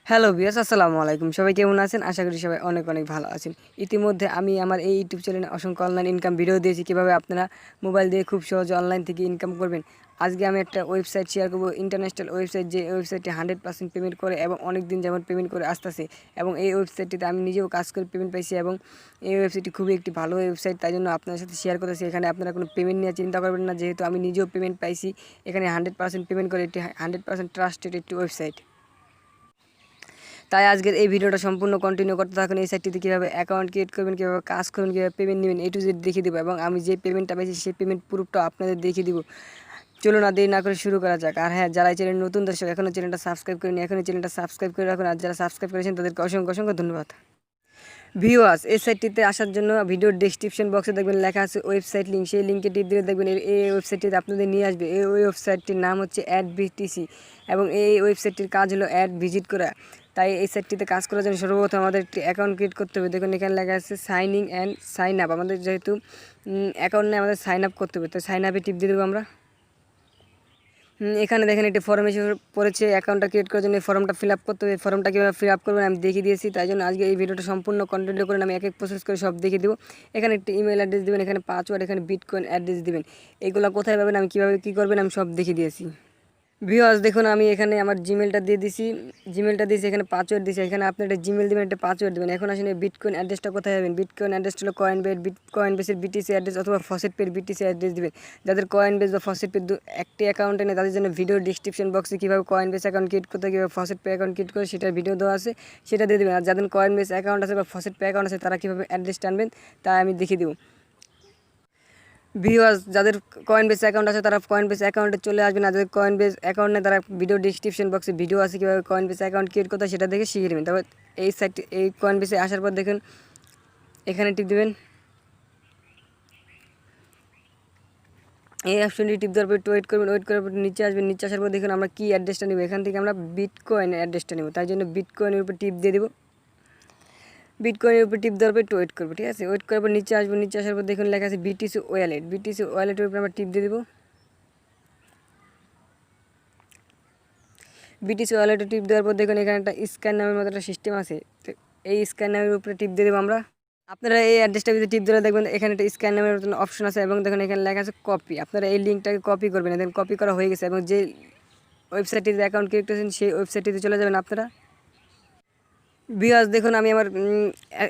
Hello viewers, আসসালামু আলাইকুম। সবাই কেমন আছেন? আশা করি সবাই অনেক অনেক ভালো আছেন। ইতিমধ্যে আমি আমার এই ইউটিউব চ্যানেলে অসংখ্য অনলাইন ইনকাম ভিডিও দিয়েছি, কীভাবে আপনারা মোবাইল দিয়ে খুব সহজে অনলাইন থেকে ইনকাম করবেন। আজকে আমি একটা ওয়েবসাইট শেয়ার করবো, ইন্টারন্যাশনাল ওয়েবসাইট, যে ওয়েবসাইটটি 100% পেমেন্ট করে এবং অনেক দিন যেমন পেমেন্ট করে আসতেছে। এবং এই ওয়েবসাইটটিতে আমি নিজেও কাজ করে পেমেন্ট পাইছি এবং এই ওয়েবসাইটটি খুবই একটি ভালো ওয়েবসাইট, তাই জন্য আপনার সাথে শেয়ার করতেছি। এখানে আপনারা কোনো পেমেন্ট নিয়ে চিন্তা করবেন না, যেহেতু আমি নিজেও পেমেন্ট পাইছি। এখানে 100% পেমেন্ট করে, একটি 100% ট্রাস্টেড একটি ওয়েবসাইট। তাই আজকের এই ভিডিওটা সম্পূর্ণ কন্টিনিউ করতে থাকুন। এই সাইটটিতে কীভাবে অ্যাকাউন্ট ক্রিয়েট করবেন, কীভাবে কাজ করবেন, কীভাবে পেমেন্ট নেবেন, A to Z দেখিয়ে দেবো এবং আমি যে পেমেন্টটা পেয়েছি সেই পেমেন্ট প্রুফটাও আপনাদের দেখিয়ে দিব। চলুন না দেরি না করে শুরু করা যাক। আর হ্যাঁ, যারা এই চ্যানেল নতুন দর্শক, এখনও চ্যানেলটা সাবস্ক্রাইব করেনি, এখনই চ্যানেলটা সাবস্ক্রাইব করে রাখুন। আর যারা সাবস্ক্রাইব করেছেন তাদেরকে অসংখ্য অসংখ্য ধন্যবাদ। ভিউয়ার্স, এই সাইটটিতে আসার জন্য ভিডিওর ডেসক্রিপশন বক্সে দেখবেন লেখা আছে ওয়েবসাইট লিঙ্ক। সেই লিঙ্কে টিপ দিলে দেখবেন এই ওয়েবসাইটটিতে আপনাদের নিয়ে আসবে। এই ওয়েবসাইটটির নাম হচ্ছে AdBtc এবং এই ওয়েবসাইটটির কাজ হলো অ্যাড ভিজিট করা। তাই এই সাইটটিতে কাজ করার জন্য সর্বপ্রথম আমাদের একটি অ্যাকাউন্ট ক্রিয়েট করতে হবে। দেখুন এখানে লেখা আছে sign in and sign up. আমাদের যেহেতু অ্যাকাউন্ট নেই, আমাদের সাইন আপ করতে হবে। তো সাইন আপে টিপ দিয়ে দেবো আমরা। এখানে দেখেন একটি ফর্ম এসে পড়েছে অ্যাকাউন্টটা ক্রিয়েট করার জন্য। এই ফর্মটা ফিল আপ করতে হবে। ফর্মটা কীভাবে ফিল আপ করবেন আমি দেখিয়ে দিয়েছি, তাই জন্য আজকে এই ভিডিওটা সম্পূর্ণ কন্টিনিউ করেন। আমি এক এক প্রসেস করে সব দেখিয়ে দেবো। এখানে একটি ইমেল অ্যাড্রেস দেবেন, এখানে পাসওয়ার্ড, এখানে বিটকয়েন অ্যাড্রেস দেবেন। এগুলো কোথায় পাবেন, আমি কীভাবে কী করবেন আমি সব দেখিয়ে দিয়েছি। ভিউয়ার্স দেখুন, আমি এখানে আমার জিমেলটা দিয়ে দিয়েছি, এখানে পাসওয়ার্ড দিয়েছি। এখানে আপনি একটা জিমেল দেবেন, একটা পাসওয়ার্ড দেবেন। এখন আসলে বিটকয়েন অ্যাড্রেসটা কোথায় যাবেন? বিটকয়েন অ্যাড্রেসটা হলো কয়েনবেসের বিটিসি অ্যাড্রেস অথবা ফসেটপের বিটিসি অ্যাড্রেস দেবেন। যাদের কয়েনবেস বা ফসেটপে একটি অ্যাকাউন্টে নেই, তাদের জন্য ভিডিও ডিসক্রিপশন বক্সে কীভাবে কয়েনবেস অ্যাকাউন্ট ক্রিয়েট করতে, কীভাবে ফসেটপে অ্যাকাউন্ট ক্রিয়েট করে সেটার ভিডিও দেওয়া আছে, সেটা দিয়ে দেবেন। আর যাদের কয়েনবেস অ্যাকাউন্ট আছে বা ফসেটপে অ্যাকাউন্ট আছে, তারা কীভাবে অ্যাড্রেসটা আনবেন তা আমি দেখিয়ে দেবো। ভিউয়ার্স, যাদের কয়েনবেস অ্যাকাউন্ট আছে তারা কয়েনবেস অ্যাকাউন্টে চলে আসবেন। আর যাদের কয়েনবেস অ্যাকাউন্ট নেই, তারা ভিডিও ডিসক্রিপশন বক্সে ভিডিও আছে কীভাবে কয়েনবেস অ্যাকাউন্ট ক্রিয়েট করতে, সেটা দেখে শিখে নেবেন। তারপর এই কয়েনবেসে আসার পর দেখুন এখানে টিপ দেবেন। এই অপশনটি টিপ দেওয়ার পর একটু ওয়েট করবেন। ওয়েট করার পর নিচে আসবেন। নিচে আসার পর দেখুন আমরা কী অ্যাড্রেসটা নেব। এখান থেকে আমরা বিটকয়েনের অ্যাড্রেসটা নেব, তাই জন্য বিটকয়েনের উপর টিপ দিয়ে দেবো। বিটকয়েনের উপর টিপ দেওয়ার পর একটু ওয়েট করবো, ঠিক আছে। ওয়েট করার পর নিচে আসবো। নিচে আসার পর দেখুন লেখা আছে বিটিসি ওয়ালেট। বিটিসি ওয়ালেটের উপর আমরা টিপ দিয়ে দেবো। বিটিসি ওয়ালেটে টিপ দেওয়ার পর দেখুন এখানে একটা স্ক্যান নামের মতো একটা সিস্টেম আছে। তো এই স্ক্যান নামের উপরে টিপ দিয়ে দেবো আমরা। আপনারা এই অ্যাড্রেসটা যদি টিপ দিলে দেখবেন এখানে একটা স্ক্যান নামের মতন অপশন আছে এবং দেখুন এখানে লেখা আছে কপি। আপনারা এই লিঙ্কটাকে কপি করবেন। দেখুন কপি করা হয়ে গেছে এবং যে ওয়েবসাইটটিতে অ্যাকাউন্ট ক্রিয়েট করেছেন সেই ওয়েবসাইটটিতে চলে যাবেন আপনারা। ভিউয়ার্স দেখুন, আমি আমার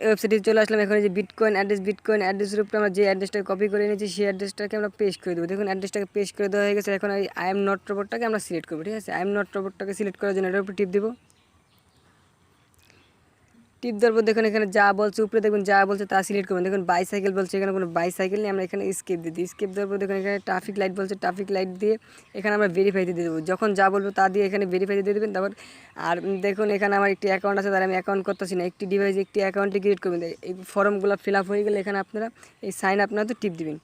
ওয়েবসাইটে চলে আসলাম। এখন যে বিটকয়েন অ্যাড্রেসের উপরে আমরা যে অ্যাড্রেসটা কপি করে নিয়েছি সেই অ্যাড্রেসটাকে আমরা পেস্ট করে দেবো। দেখুন অ্যাড্রেসটাকে পেস্ট করে দেওয়া হয়ে গেছে। এখন এই আই এম নট রোবটটাকে আমরা সিলেক্ট করবো, ঠিক আছে। আই এম নট রোবটটাকে সিলেক্ট করার জন্য এটার উপর টিপ দেবো। টিপ দেওয়ার পর দেখুন এখানে যা বলছে উপরে দেখুন যা বলছে তা সিলেক্ট করবেন। দেখুন বাইসাইকেল বলছে, এখানে কোনো বাইসাইকেল নেই, আমরা এখানে স্কেপ দিয়ে দিই। স্কেপ দেওয়ার পর দেখুন এখানে ট্রাফিক লাইট বলছে, ট্রাফিক লাইট দিয়ে এখানে আমরা ভেরিফাই দিয়ে দেবো। যখন যা বলবো তা দিয়ে এখানে ভেরিফাই দিয়ে দেবেন। তারপর আর দেখুন এখানে আমার একটি অ্যাকাউন্ট আছে, তার আমি অ্যাকাউন্ট করতেছি না। একটি ডিভাইসে একটি অ্যাকাউন্টে ক্রিয়েট করবেন। এই ফর্মগুলো ফিল আপ হয়ে গেলে এখানে আপনারা এই সাইন আপ তো টিপ দিবেন।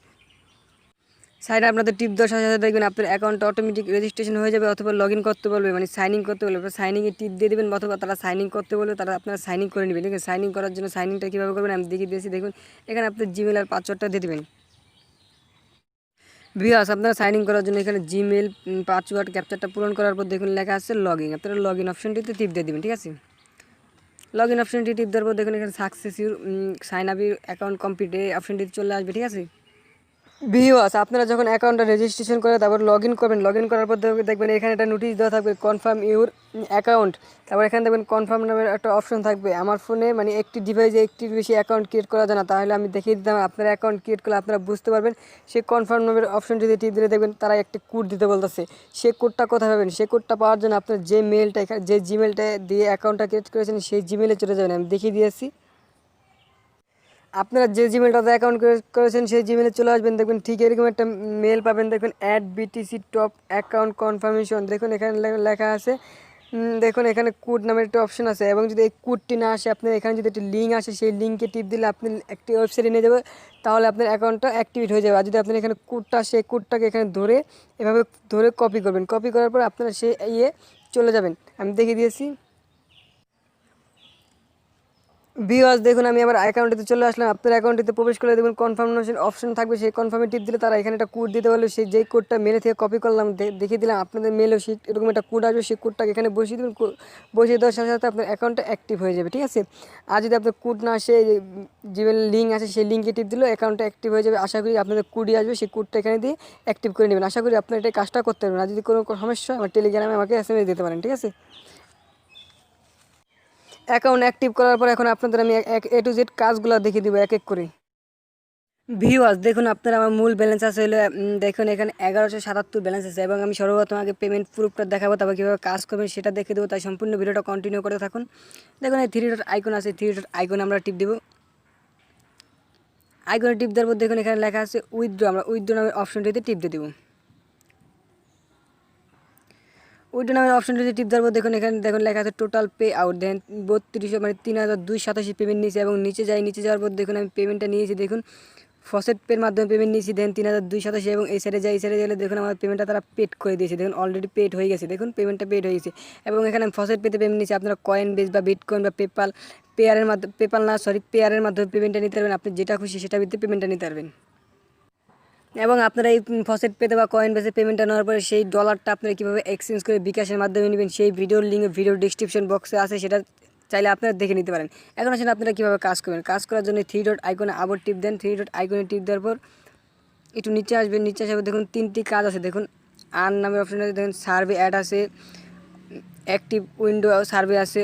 সাইন আপনাদের টিপ দেওয়ার সাথে সাথে দেখবেন আপনার অ্যাকাউন্টটা অটোমেটিক রেজিস্ট্রেশন হয়ে যাবে অথবা লগ ইন করতে বলবে, মানে সাইন ইন করতে বলবে। সাইনিংয়ে টিপ দিয়ে দেবেন অথবা তারা সাইন ইন করতে বলবে, তারা আপনারা সাইন ইন করে নেবেন। দেখুন সাইন ইন করার জন্য সাইন ইনটা কীভাবে করবেন আমি দেখিয়ে দিয়েছি। দেখুন এখানে আপনার জিমেল আর পাসওয়ার্ডটা দিয়ে দেবেন। ভিউয়ার্স, আপনারা সাইন ইন করার জন্য এখানে জিমেল, পাসওয়ার্ড, ক্যাপচারটা পূরণ করার পর দেখুন লেখা আছে লগ ইন। আপনারা লগ ইন অপশনটিতে টিপ দিয়ে দেবেন, ঠিক আছে। লগ ইন অপশনটি টিপ দেওয়ার পর দেখুন এখানে success your sign up your account complete, এই অপশনটিতে চলে আসবে, ঠিক আছে। ভিউয়ার্স, আপনারা যখন অ্যাকাউন্টটা রেজিস্ট্রেশন করে তারপর লগ ইন করবেন, লগ ইন করার পর দেখবেন এখানে একটা নোটিশ দেওয়া থাকবে কনফার্ম ইউর অ্যাকাউন্ট। তারপর এখানে দেখবেন কনফার্ম নামের একটা অপশন থাকবে। আমার ফোনে মানে একটি ডিভাইসে একটির বেশি অ্যাকাউন্ট ক্রিয়েট করা যায় না, তাহলে আমি দেখিয়ে দিতাম আপনারা অ্যাকাউন্ট ক্রিয়েট করলে আপনারা বুঝতে পারবেন। সেই কনফার্ম নামের অপশন যদি টিপ দিলে দেখবেন তারা একটা কোড দিতে বলতেছে। সেই কোডটা কোথায় পাবেন? সেই কোডটা পাওয়ার জন্য আপনার যে মেলটা যে জিমেলটা দিয়ে অ্যাকাউন্টটা ক্রিয়েট করেছেন সেই জিমেলে চলে যাবেন। আমি দেখিয়ে দিয়েছি। আপনারা যে জিমেলটাতে অ্যাকাউন্ট করেছেন সেই জিমেলে চলে আসবেন। দেখবেন ঠিক এরকম একটা মেল পাবেন। দেখবেন AdBtc টপ অ্যাকাউন্ট কনফার্মেশন। দেখুন এখানে লেখা আছে। দেখুন এখানে কোড নামের একটা অপশন আছে এবং যদি এই কোডটি না আসে, আপনার এখানে যদি একটি লিঙ্ক আসে সেই লিঙ্কে টিপ দিলে আপনি একটি ওয়েবসাইটে নিয়ে যাবে, তাহলে আপনার অ্যাকাউন্টটা অ্যাক্টিভেট হয়ে যাবে। আর যদি আপনার এখানে কোডটা সেই কোডটাকে এখানে ধরে এভাবে ধরে কপি করবেন। কপি করার পর আপনারা সেই চলে যাবেন। আমি দেখিয়ে দিয়েছি। ভিউয়ার্স দেখুন আমি আমার অ্যাকাউন্টেতে চলে আসলাম। আপনার অ্যাকাউন্টেতে প্রবেশ করে দেখুন কনফার্মেশন অপশন থাকবে, সেই কনফার্মে টিপ দিলে তারা এখানে একটা কোড দিতে বললো, সেই যেই কোডটা মেলে থেকে কপি করলাম দেখিয়ে দিলাম আপনাদের মেলেও সেই এরকম একটা কোড আসবে, সেই কোডটাকে এখানে বসিয়ে দেবেন। বসিয়ে দেওয়ার সাথে সাথে আপনার অ্যাকাউন্টটা অ্যাক্টিভ হয়ে যাবে, ঠিক আছে। আর যদি আপনার কোড না আসে, যে লিঙ্ক আছে সেই লিঙ্কে টিপ দিলেও অ্যাকাউন্টটা অ্যাক্টিভ হয়ে যাবে। আশা করি আপনাদের কোডই আসবে, সেই কোডটা এখানে দিয়ে অ্যাক্টিভ করে নেবেন। আশা করি আপনার এটা কাজটা করতে পারবেন। আর যদি কোনো সমস্যা হয় আমার টেলিগ্রামে আমাকে SMS দিতে পারেন, ঠিক আছে। অ্যাকাউন্ট অ্যাক্টিভ করার পর এখন আপনাদের আমি A to Z কাজগুলো দেখিয়ে দিব এক এক করে। ভিউয়ার্স দেখুন আপনার আমার মূল ব্যালেন্স আছে হলো দেখুন এখানে 1177 ব্যালেন্স আছে, এবং আমি সর্বপ্রথম আগে পেমেন্ট প্রুফটা দেখাবো, তারপর কীভাবে কাজ করবেন সেটা দেখে দেবো। তাই সম্পূর্ণ ভিডিওটা কন্টিনিউ করে থাকুন। দেখুন এই 3 ডট আইকন আছে, 3 ডট আইকনে আমরা টিপ দেবো। আইকনে টিপ দেওয়ার পর দেখুন এখানে লেখা আছে উইথড্র, আমরা উইথড্র নামের অপশনটিতে টিপ দিয়ে দেবো। উইথড্র নামের অপশনটিতে টিপ দেওয়ার পর দেখুন এখানে দেখুন লেখা আছে টোটাল পে আউট, দেন 3200 মানে 3287 পেমেন্ট নিয়েছি, এবং নিচে যাওয়ার পর দেখুন আমি পেমেন্টটা নিয়েছি। দেখুন ফসেট পের মাধ্যমে পেমেন্ট নিয়েছি, দেন 3287, এবং এই সাইডে গেলে দেখুন আমার পেমেন্টটা তারা পেড করে দিয়েছে। দেখুন অলরেডি পেড হয়ে গেছে, দেখুন পেমেন্টটা পেড হয়ে গেছে। এবং এখানে ফসেট পেতে পেমেন্ট নিয়েছি, আপনারা কয়েন বেস বা বিটকয়েন বা পেয়ারের মাধ্যমে পেয়ারের মাধ্যমে পেমেন্টটা নিতে পারবেন। আপনি যেটা খুশি সেটা ভিত্তিতে পেমেন্টটা নিতে পারবেন। এবং আপনারা এই ফসেট পেতে বা কয়েন বেসে পেমেন্টটা নেওয়ার পরে সেই ডলারটা আপনারা কীভাবে এক্সচেঞ্জ করে বিকাশের মাধ্যমে নেবেন, সেই ভিডিওর লিঙ্ক ভিডিও ডিসক্রিপশন বক্সে আছে, সেটা চাইলে আপনারা দেখে নিতে পারেন। এখন আসলে আপনারা কীভাবে কাজ করবেন। কাজ করার জন্য 3 ডট আইকনে আবার টিপ দেন। 3 ডট আইকনে টিপ দেওয়ার পর একটু নিচে আসবেন। নিচে আসার দেখুন 3টি কাজ আছে, দেখুন আর্ন নামের অপশন আছে, দেখুন সার্ভে অ্যাড আছে, অ্যাক্টিভ উইন্ডো সার্ভে আছে,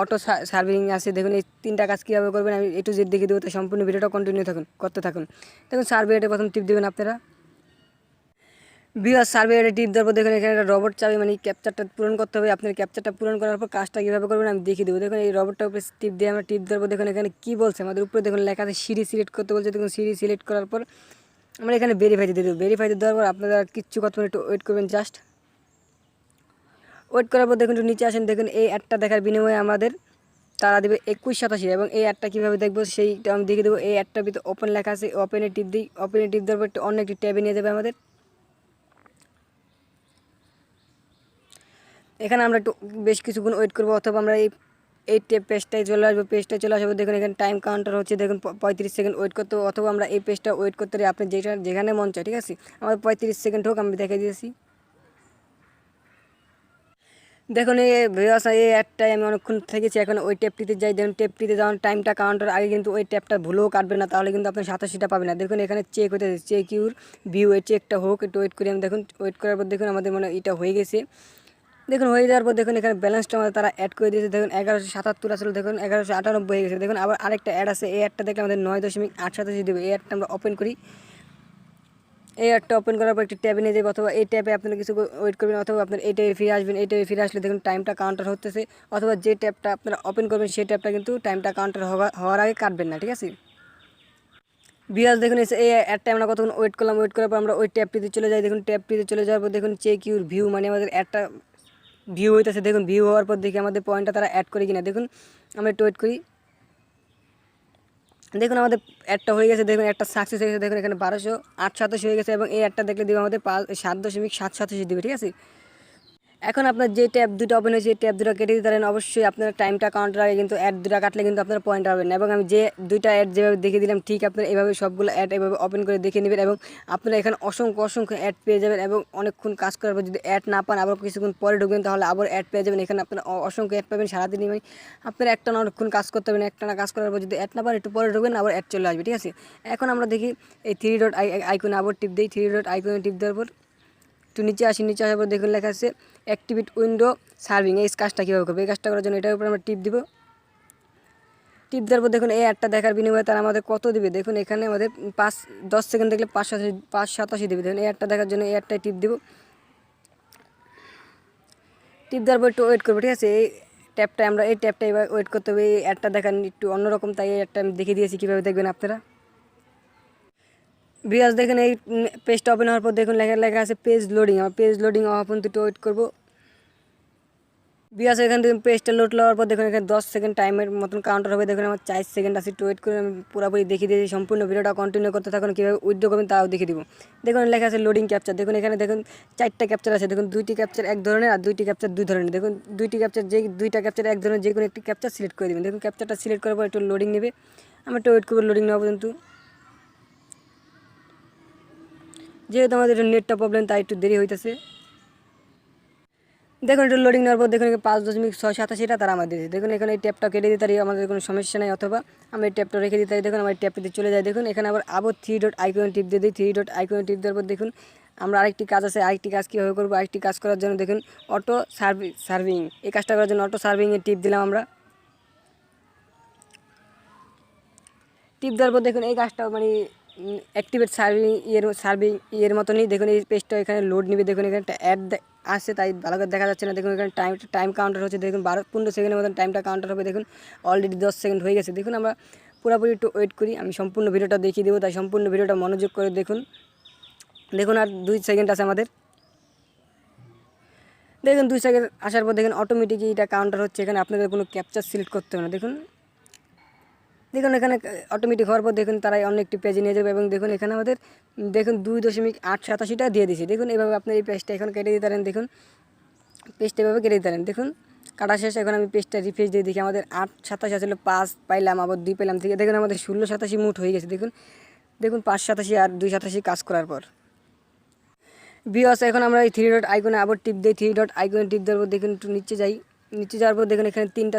অটো সার্ভিং আছে। দেখুন এই 3টা কাজ কীভাবে করবেন আমি A to Z দেখিয়ে দেবো, তাই সম্পূর্ণ ভিডিওটা কন্টিনিউ করতে থাকুন। দেখুন সার্ভে অ্যাডে প্রথম টিপ দেবেন আপনারা। ভিউয়ার্স সার্ভে অ্যাডে টিপ দেওয়ার পর দেখুন এখানে একটা রবট চাবি মানে ক্যাপচারটা পূরণ করতে হবে। আপনার ক্যাপচারটা পূরণ করার পর কাজটা কীভাবে করবেন আমি দেখিয়ে দেবো। দেখুন এই রবটটার উপরে টিপ দিয়ে আমরা টিপ দেওয়ার পর দেখুন এখানে কী বলছে আমাদের উপরে, দেখুন লেখা আছে সিঁড়ি সিলেক্ট করতে বলছে। দেখুন সিঁড়ি সিলেক্ট করার পর আমরা এখানে ভেরিফাই দিয়ে দেবো। ভেরিফাই দেওয়ার পর আপনারা কিচ্ছু কত মিনিট ওয়েট করবেন, জাস্ট ওয়েট করার পর দেখুন একটু নিচে আসেন। দেখুন এই অ্যাডটা দেখার বিনিময়ে আমাদের তারা দেবে 2187, এবং এই অ্যাডটা কীভাবে দেখবো সেইটা আমি দেখিয়ে দেবো। এই অ্যাডটার ভিতরে ওপেন লেখা আছে, ওপেনে টিপ দিই। ওপেনে টিপ দেওয়ার পর অন্য একটি ট্যাবে নিয়ে যাবে আমাদের। এখানে আমরা একটু বেশ কিছুক্ষণ ওয়েট করবো, অথবা আমরা এই পেজটায় চলে আসবো। চলে আসবো দেখুন এখানে টাইম কাউন্টার হচ্ছে, দেখুন 35 সেকেন্ড ওয়েট করতে হবে, অথবা আমরা এই পেজটা ওয়েট করতে পারি আপনি যেখানে মন চায়, ঠিক আছে। আমাদের 35 সেকেন্ড হোক, আমি দেখে দিয়েছি। দেখুন এই ভিউয়ার্স এই অ্যাডটাই আমি অনেকক্ষণ থেকেছি। এখন ওই ট্যাপটিতে যাই, দেখুন ট্যাপটিতে যাওয়ার টাইমটা কাউন্টার আগে কিন্তু ওই ট্যাপটা ভুলেও কাটবে না, তাহলে কিন্তু আপনি 87টা পাবেন না। দেখুন এখানে চেক হতে চেক ইউর ভিউ, এই চেকটা হোক, একটু ওয়েট করি আমি। দেখুন ওয়েট করার পর দেখুন আমাদের মানে এটা হয়ে গেছে। দেখুন হয়ে যাওয়ার পর দেখুন এখানে ব্যালেন্সটা আমাদের তারা অ্যাড করে দিয়েছে। দেখুন 1177 আসলে, দেখুন 1198 হয়ে গেছে। দেখুন আবার আরেকটা অ্যাড আছে, এই অ্যাডটা দেখলে আমাদের 9.887 দেবে। এই অ্যাডটা আমরা ওপেন করি। এই অ্যাডটা ওপেন করার পর একটি ট্যাবে নিয়ে যাবে, অথবা এই ট্যাবে আপনারা কিছু ওয়েট করবেন, অথবা আপনার এই ট্যাবে ফিরে আসবেন। এই ট্যাবে ফিরে আসলে দেখুন টাইমটা কাউন্টার হতেছে, অথবা যে ট্যাবটা আপনারা ওপেন করবেন সেই ট্যাবটা কিন্তু টাইমটা কাউন্টার হওয়ার আগে কাটবেন না, ঠিক আছে। বিয়াস দেখুন এই অ্যাডটা আমরা কতক্ষণ ওয়েট করলাম। ওয়েট করার পর আমরা ওই ট্যাবটিতে চলে যাই। দেখুন ট্যাবটিতে চলে যাওয়ার পর দেখুন চেক ইউর ভিউ, মানে আমাদের অ্যাডটা ভিউ হইতেছে। দেখুন ভিউ হওয়ার পর দেখি আমাদের পয়েন্টটা তারা অ্যাড করে কিনা। দেখুন আমরা একটু ওয়েট করি। দেখুন আমাদের অ্যাডটা হয়ে গেছে। দেখুন একটা সাকসেস হয়ে গেছে। দেখুন এখানে 1287 হয়ে গেছে, এবং এই অ্যাডটা দেখলে দেবে আমাদের 7.787 দেবে, ঠিক আছে। এখন আপনার যে ট্যাব দুটো ওপেন হয়েছে এই ট্যাব দুটো কেটে দিতে পারেন। অবশ্যই আপনার টাইমটা কাউন্টার আগে কিন্তু অ্যাড দুটো কাটলে কিন্তু আপনার পয়েন্ট পাবেন না। এবং আমি যে দুইটা অ্যাড যেভাবে দেখে দিলাম ঠিক আপনার এইভাবে সবগুলো অ্যাড এভাবে ওপেন করে দেখে নেবেন, এবং আপনারা এখানে অসংখ্য অ্যাড পেয়ে যাবেন। এবং অনেকক্ষণ কাজ করার পর যদি অ্যাড না পান, আবার কিছুক্ষণ পরে ঢুকবেন, তাহলে আবার অ্যাড পেয়ে যাবেন। এখানে আপনারা অসংখ্য অ্যাড পাবেন সারাদিনই। মানে আপনারা একটা না অনেকক্ষণ কাজ করতে পারবেন। একটা না কাজ করার পর যদি অ্যাড না পান, একটু পরে ঢুকবেন, আবার অ্যাড চলে আসবে, ঠিক আছে। এখন আমরা দেখি এই 3 ডট আইকনে আবার টিপ দিই। 3 ডট আইকনে টিপ দেওয়ার পর একটু নিচে আসি। নিচে আসার পর দেখুন লেখা আছে অ্যাক্টিভেট উইন্ডো সার্ভিং। এই কাজটা কীভাবে করবে, এই কাজটা করার জন্য এটার উপর আমরা টিপ দিব। টিপ দেওয়ার পর দেখুন এই অ্যাডটা দেখার বিনিময়ে তারা আমাদের কত দেবে। দেখুন এখানে আমাদের 10 সেকেন্ড দেখলে 587 দেবে। দেখুন এই অ্যাডটা দেখার জন্য এই অ্যাডটাই টিপ দিব। টিপ দেওয়ার পর একটু ওয়েট করবো, ঠিক আছে। এই ট্যাপটা এবার ওয়েট করতে হবে। এই অ্যাডটা দেখার একটু অন্যরকম, তাই এই অ্যাডটা আমি দেখিয়ে দিয়েছি কীভাবে দেখবেন আপনারা। ভিউয়ার্স দেখেন এই পেজটা ওপেন হওয়ার পর দেখুন লেখা আছে পেজ লোডিং। আমার পেজ লোডিং হওয়া পর্যন্ত একটু ওয়েট করবো। বিয়াস এখান থেকে পেজটা লোড লওয়ার পর দেখুন এখানে 10 সেকেন্ড টাইমের মতন কাউন্টার হবে। দেখুন আমার 4 সেকেন্ড আছে, একটু ওয়েট করে আমি পুরোপুরি দেখিয়ে দিয়েছি। সম্পূর্ণ ভিডিওটা কন্টিনিউ করতে থাকুন, কীভাবে উইথড্র করবেন তাও দেখিয়ে দিব। দেখুন লেখা আছে লোডিং ক্যাপচার। দেখুন এখানে দেখুন 4টা ক্যাপচার আছে। দেখুন 2টি ক্যাপচার এক ধরনের আর 2টি ক্যাপচার 2 ধরনের। দেখুন 2টি ক্যাপচার, যে 2টা ক্যাপচার এক ধরনের যে কোনো একটি ক্যাপচার সিলেক্ট করে দেবেন। দেখুন ক্যাপচারটা সিলেক্ট করার পর একটু লোডিং নেবে, আমি একটু ওয়েট করবো লোডিং নেওয়া পর্যন্ত। যেহেতু আমাদের নেটটা প্রবলেম তাই একটু দেরি হইতেছে। দেখুন একটু লোডিং নেওয়ার পর দেখুন 5.687 তারা আমাদের দিয়েছে। দেখুন এখানে এই ট্যাপটা কেটে দিতে পারি, আমাদের কোনো সমস্যা নেই, অথবা আমরা এই ট্যাপটা রেখে দিতে পারি। দেখুন আমার ট্যাপটিতে চলে যায়। দেখুন এখানে আবার 3 ডট আইকনে টিপ দিয়ে দিই। 3 ডট আইকনে টিপ দেওয়ার পর দেখুন আমরা আরেকটি কাজ আছে। আরেকটি কাজ কীভাবে করবো, আরেকটি কাজ করার জন্য দেখুন অটো সার্ভিং, এই কাজটা করার জন্য অটো সার্ভিংয়ে টিপ দিলাম আমরা। টিপ দেওয়ার পর দেখুন এই কাজটাও মানে অ্যাক্টিভেট সার্ভিং ইয়ের মতনই। দেখুন এই পেজটা এখানে লোড নিবে। দেখুন এখানে একটা অ্যাড আসছে তাই ভালো করে দেখা যাচ্ছে না। দেখুন এখানে টাইম কাউন্টার হচ্ছে। দেখুন 15 সেকেন্ডের মতন টাইমটা কাউন্টার হবে। দেখুন অলরেডি 10 সেকেন্ড হয়ে গেছে। দেখুন আমরা পুরোপুরি একটু ওয়েট করি, আমি সম্পূর্ণ ভিডিওটা দেখিয়ে দেবো, তাই সম্পূর্ণ ভিডিওটা মনোযোগ করে দেখুন। দেখুন আর 2 সেকেন্ড আছে আমাদের। দেখুন 2 সেকেন্ড আসার পর দেখুন অটোমেটিকই এটা কাউন্টার হচ্ছে। এখানে আপনাদের কোনো ক্যাপচার সিলেক্ট করতে হবে না। দেখুন এখানে অটোমেটিক হওয়ার পর দেখুন তারাই অন্য একটি পেজে নিয়ে যাবে। এবং দেখুন এখানে আমাদের দেখুন 2.887 দিয়ে দিয়েছে। দেখুন এভাবে আপনার এই পেজটা এখন কেটে দিতে পারেন। দেখুন পেজটা এভাবে কেটে দিতে পারেন। দেখুন কাটা শেষ। এখন আমি পেজটা রিফ্রেশ দিয়ে দেখি আমাদের 887 আসলে 5 পাইলাম, আবার 2 পেলাম থেকে। দেখুন আমাদের 1687 মুট হয়ে গেছে। দেখুন 587 আর 287 কাজ করার পর ভিউয়ার্স এখন আমরা এই 3 ডট আইকনে আবার টিপ দিই। 3 ডট আইকনে টিপ দেওয়ার পর দেখুন একটু নিচে যাই। নিচে যাওয়ার পর দেখুন এখানে 3টা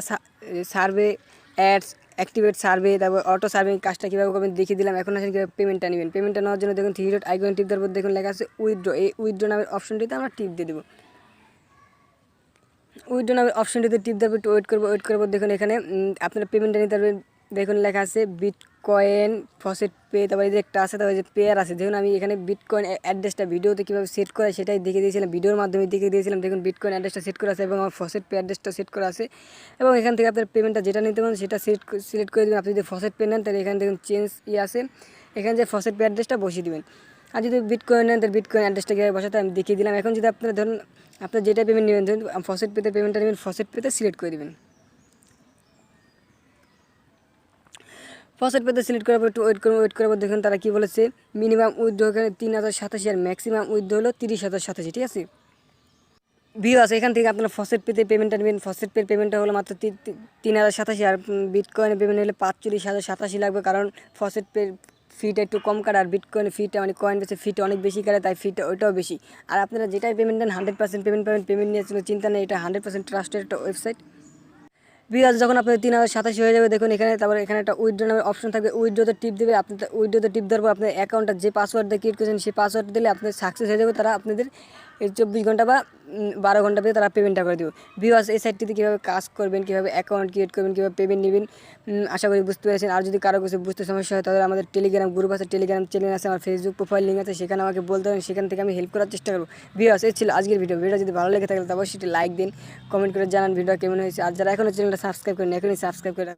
সার্ভে অ্যাডস অ্যাক্টিভেট সার্ভে, তারপর অটো সার্ভে কাজটা কীভাবে করবেন দেখিয়ে দিলাম। এখন আসলে কীভাবে পেমেন্টটা নেবেন। পেমেন্টটা নেওয়ার জন্য দেখুন 3 ডট আইকনে টিপ দেওয়ার পর দেখুন লেখা আছে উইথড্র। এই উইথড্র নামের অপশনটিতে আমরা টিপ দিয়ে দেবো। উইথড্র নামের অপশনটিতে টিপ দেওয়ার পর একটু ওয়েট করবো। দেখুন এখানে আপনারা পেমেন্টটা নিতে পারবেন। দেখুন লেখা আছে বিটকয়েন ফসেট পে, তারপরে যে একটা আছে, তারপরে যে পেয়ার আছে। দেখুন আমি এখানে বিটকয়েন অ্যাড্রেসটা ভিডিওতে কীভাবে সেট করা সেটাই দেখে দিয়েছিলাম, ভিডিওর মাধ্যমে দেখে দিয়েছিলাম। দেখুন বিটকয়েন অ্যাড্রেসটা সেট করা আছে এবং আমার ফসেট পে অ্যাড্রেসটা সেট করা আছে। এবং এখান থেকে আপনার পেমেন্টটা যেটা নিতে পারেন সেটা সিলেক্ট করে দেবেন। আপনি যদি ফসেট পে নেন তাহলে এখানে দেখুন চেঞ্জ আছে, এখানে যে ফসেট পে অ্যাড্রেসটা বসিয়ে দেবেন। আর যদি বিটকয়েন নেন তাহলে বিটকয়েন অ্যাড্রেসটা কীভাবে বসাতে আমি দেখিয়ে দিলাম। এখন যদি আপনারা ধরুন আপনার যেটা পেমেন্ট নেবেন, ধরুন ফসেট পেতে পেমেন্টটা নেবেন, ফসেট পেতে সিলেক্ট করে দেবেন। ফসেট পেতে সিলেক্ট করার পর একটু ওয়েট করার পর দেখুন তারা কী বলেছে, মিনিমাম উইথড্র এখানে 3087 আর ম্যাক্সিমাম উইথড্র হলো 30,087। ঠিক আছে ভিউয়ার্স, এখান থেকে আপনারা ফসেট পেতে পেমেন্টটা নেবেন। ফসেট পের পেমেন্টটা হলো মাত্র 3087 আর বিটকয়েনের পেমেন্ট হলে 45,087 লাগবে, কারণ ফসেট পের ফিটা একটু কম কাটে আর বিটকয়েনের ফিটা মানে কয়েন বেসে ফিটা অনেক বেশি কাটে, তাই ফিটা ওইটাও বেশি। আর আপনারা যেটাই পেমেন্ট দেন 100% পেমেন্ট পাবেন। পেমেন্ট নিয়ে চিন্তা নেই, এটা 100% ট্রাস্টেড একটা ওয়েবসাইট। ভিউয়ার্স যখন আপনাদের 3087 হয়ে যাবে দেখুন এখানে, তারপরে এখানে একটা উইথড্র নামের অপশন থাকবে। উইথড্রতে টিপ দেবে। আপনি উইথড্রতে টিপ দেওয়ার পর আপনার অ্যাকাউন্টটা যে পাসওয়ার্ড দিয়ে ক্রিয়েট করেছেন সেই পাসওয়ার্ড দিলে আপনাদের সাকসেস হয়ে যাবে। তারা আপনাদের 24 ঘন্টা বা 12 ঘন্টা পেয়ে তারা পেমেন্টটা করে দেবে। ভিউয়ার্স এই সাইটটিতে কীভাবে কাজ করবেন, কীভাবে অ্যাকাউন্ট ক্রিয়েট করবেন, কীভাবে পেমেন্ট নেবেন আশা করি বুঝতে পেরেছেন। আর যদি কারো কিছু বুঝতে সমস্যা হয় তাহলে আমাদের টেলিগ্রাম গ্রুপ আছে, টেলিগ্রাম চ্যানেল আছে, আমার ফেসবুক প্রোফাইল লিঙ্ক আছে, সেখানে আমাকে বলতে পারেন, সেখান থেকে আমি হেল্প করার চেষ্টা করবো। ভিউয়ার্স এই ছিল আজকের ভিডিও যদি ভালো লেগে থাকে তবে সেটি লাইক দিন, কমেন্ট করে জানান ভিডিও কেমন হয়েছে। আর যারা এখনও চ্যানেলটা সাবস্ক্রাইব করেন এখনই সাবস্ক্রাইব করে